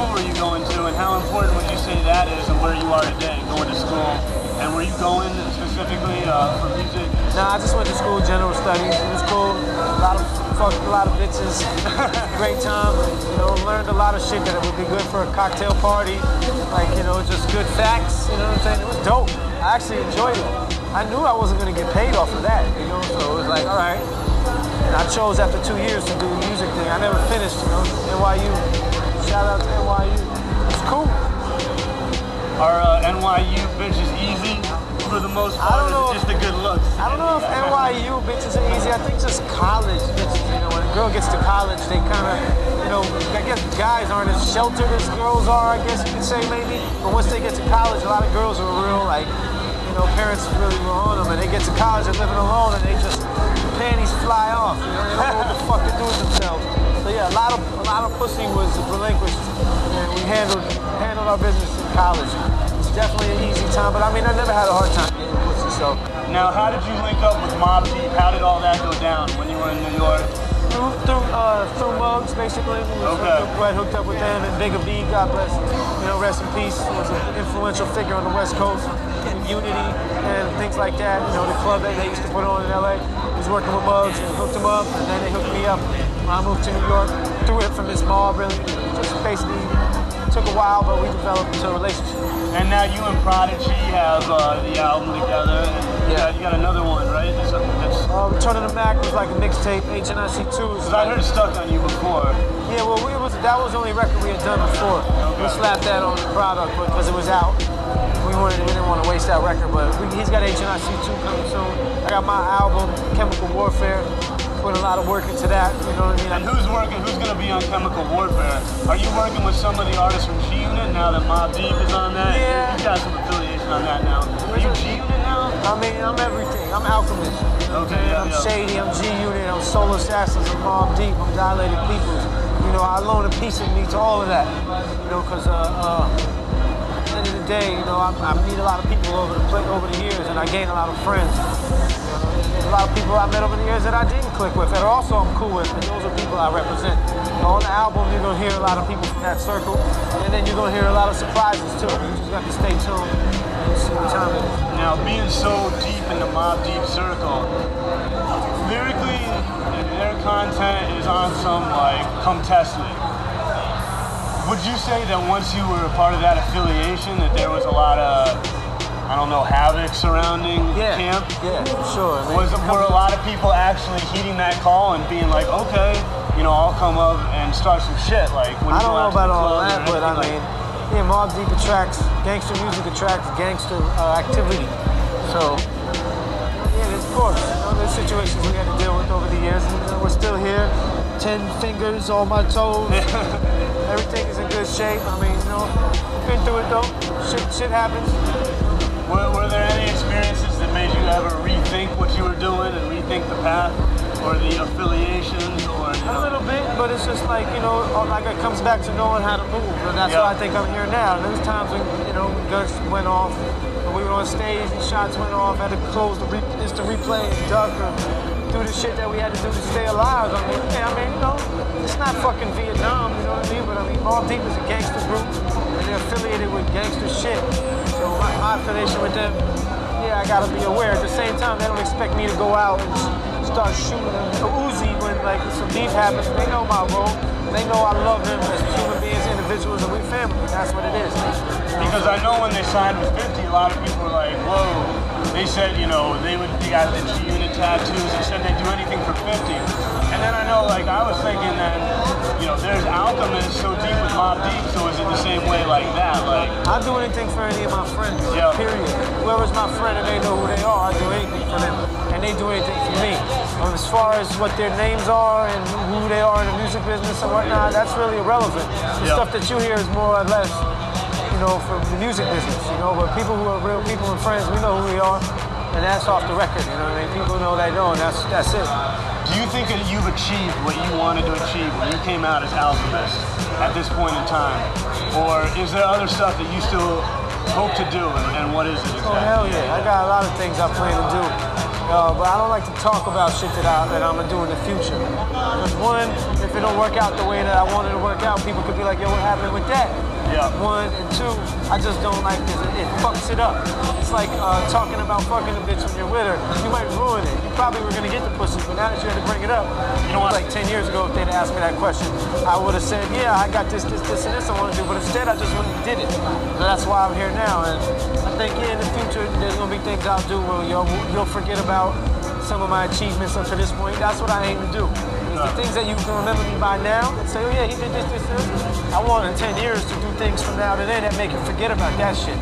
school were you going to, and how important would you say that is and where you are today, going to school? And were you going specifically for music? Nah, I just went to school, general studies. It was cool. Fucked a lot of bitches. Great time. You know, learned a lot of shit that it would be good for a cocktail party. Like, you know, just good facts. You know what I'm saying? It was dope. I actually enjoyed it. I knew I wasn't gonna get paid off of that, you know, so it was like, all right. And I chose after 2 years to do the music thing. I never finished, you know. NYU. Shout out to NYU. It's cool. Are NYU bitches easy for the most part? I don't know. Just the good looks. I don't know if NYU bitches are easy. I think just college bitches. You know, when a girl gets to college, they kind of, you know, I guess guys aren't as sheltered as girls are. I guess you could say maybe. But once they get to college, a lot of girls are real like, you know, parents really were on them, and they get to college and living alone, and they just panties fly off. You know, they don't know what the fuck to do with themselves. So yeah, a lot of pussy was relinquished, and we handled our business in college. It's definitely an easy time, but I mean, I never had a hard time getting pussy. So now, how did you link up with Mobb Deep? How did all that go down when you were in New York? Through Mugs, basically. We hooked up with them, and Bigger B, God bless, you know, rest in peace, was an influential figure on the West Coast, in Unity and things like that. You know, the club that they used to put on in LA. He was working with Mugs and hooked him up, and then they hooked me up when I moved to New York. Through it from this mob, really. Just basically took a while, but we developed into a relationship. And now you and Prodigy have the album together. And you got another one, right? Return of the Mac was like a mixtape. HNIC 2 is. Because I heard Stuck on You before. Yeah, well, that was the only record we had done before. Okay. We slapped that on the product because it was out. We didn't want to waste that record, but he's got HNIC 2 coming soon. I got my album, Chemical Warfare. Put a lot of work into that, you know what I mean? And who's going to be on Chemical Warfare? Are you working with some of the artists from G-Unit now that Mobb Deep is on that? Yeah. You got some affiliation on that now. Are you G-Unit now? I mean, I'm everything. I'm Alchemist. Okay, I'm Shady, I'm G-Unit, I'm Solar Assassins, I'm Mobb Deep, I'm Dilated Peoples. You know, I loan a piece of me to all of that. You know, because at the end of the day, you know, I meet a lot of people over the years, and I gain a lot of friends. There's a lot of people I met over the years that I didn't click with, that also I'm cool with, but those are people I represent. On the album, you're going to hear a lot of people from that circle, and then you're going to hear a lot of surprises too. You just got to stay tuned and see what time it is. Now, being so deep in the Mobb Deep circle, lyrically, their content is on some, like, come test me. Would you say that once you were a part of that affiliation, that there was a lot of, I don't know, havoc surrounding camp? Yeah, for sure. Were a lot of people actually heeding that call and being like, okay, you know, I'll come up and start some shit? Like, when I don't know about all that, but I mean, yeah, Mobb Deep attracts, gangster music attracts gangster activity. So, yeah, of course, you know, there's situations we had to deal with over the years, and we're still here. 10 fingers on my toes. Everything is in good shape. I mean, you know, been through it though. Shit happens. Were there any experiences that made you ever rethink what you were doing and rethink the path or the affiliations? Or, you know? A little bit, but it's just like, you know, like it comes back to knowing how to move, and that's why I think I'm here now. There's times when, you know, guns went off, and we were on stage and shots went off, had to close the instant replay and duck or do the shit that we had to do to stay alive. I mean, you know, it's not fucking Vietnam, you know what I mean? But I mean, Mobb Deep is a gangster group, and they're affiliated with gangster shit. So my affiliation with them, yeah, I gotta be aware. At the same time, they don't expect me to go out and start shooting a Uzi when like some beef happens. They know my role. They know I love them as human beings, individuals, and we family. That's what it is. Because I know when they signed with 50, a lot of people were like, whoa. They said, you know, they got the G-Unit tattoos. They said they'd do anything for 50. And then I know, like, I was thinking that, you know, there's Alchemist so deep with Mobb Deep, so is it the same way like that? Like, I'll do anything for any of my friends, period. Whoever's my friend and they know who they are, I'll do anything for them. And they do anything for me. As far as what their names are and who they are in the music business and whatnot, that's really irrelevant. The stuff that you hear is more or less, you know, for the music business, you know, but people who are real people and friends, we know who we are, and that's off the record, you know what I mean? People know they know, and that's it. Do you think that you've achieved what you wanted to achieve when you came out as Alchemist at this point in time? Or is there other stuff that you still hope to do, and what is it exactly? Oh, hell yeah. I got a lot of things I plan to do. But I don't like to talk about shit that I'm going to do in the future. Because one, if if it don't work out the way that I wanted to work out, people could be like, yo, what happened with that? Yeah. One, and two, I just don't like this. It fucks it up. It's like talking about fucking a bitch when you're with her. You might ruin it. You probably were gonna get the pussy, but now that you had to bring it up, you know what? Like 10 years ago, if they'd asked me that question, I would have said, yeah, I got this, and this I want to do, but instead I just went and did it. So that's why I'm here now, and I think in the future there's gonna be things I'll do where you'll forget about some of my achievements up to this point. That's what I aim to do. The things that you can remember me by now and say, oh yeah, he did this, this, this. I want in 10 years to do things from now to then that make you forget about that shit.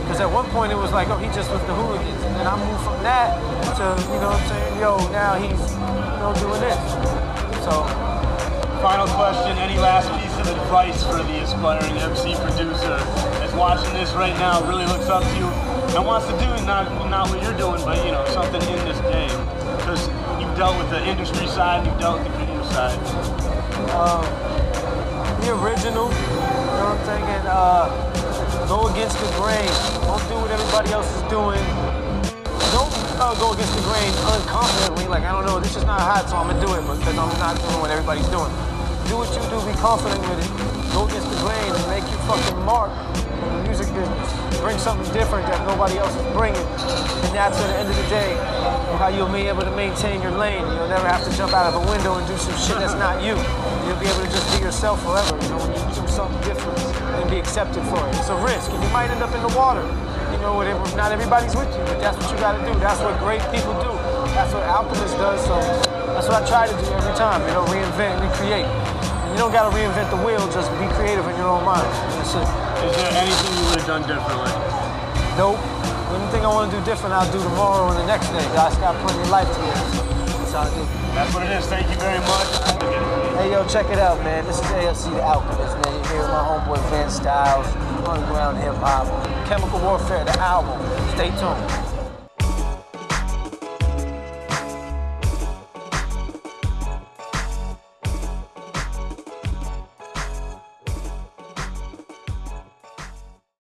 Because at one point it was like, oh, he just was the hooligans. And then I moved from that to, you know what I'm saying, yo, now he's, you know, doing this. So. Final question, any last piece of advice for the aspiring MC producer that's watching this right now, really looks up to you and wants to do not what you're doing, but you know, something in this game? Because you've dealt with the industry side, you've dealt with the creative side. Be original, you know what I'm saying? And go against the grain. Don't do what everybody else is doing. Don't go against the grain unconfidently, like, I don't know, this is not hot, so I'm gonna do it, because I'm not doing what everybody's doing. Do what you do, be confident with it. Go against the grain and make your fucking mark in the music business. Bring something different that nobody else is bringing. And that's at the end of the day, how you'll be able to maintain your lane. You'll never have to jump out of a window and do some shit that's not you. You'll be able to just be yourself forever, you know, when you do something different and be accepted for it. It's a risk, and you might end up in the water. You know, not everybody's with you, but that's what you gotta do. That's what great people do. That's what Alchemist does, so that's what I try to do every time, you know, reinvent and create. And you don't gotta reinvent the wheel, just be creative in your own mind. That's it. Is there anything you would have done differently? Nope. Anything I want to do different, I'll do tomorrow and the next day. I got plenty of life to live. That's how I do. That's what it is. Thank you very much. Hey, yo, check it out, man. This is AFC the Alchemist, man. You're here with my homeboy Vince Styles, Underground Hip Hop, Chemical Warfare, the album. Stay tuned.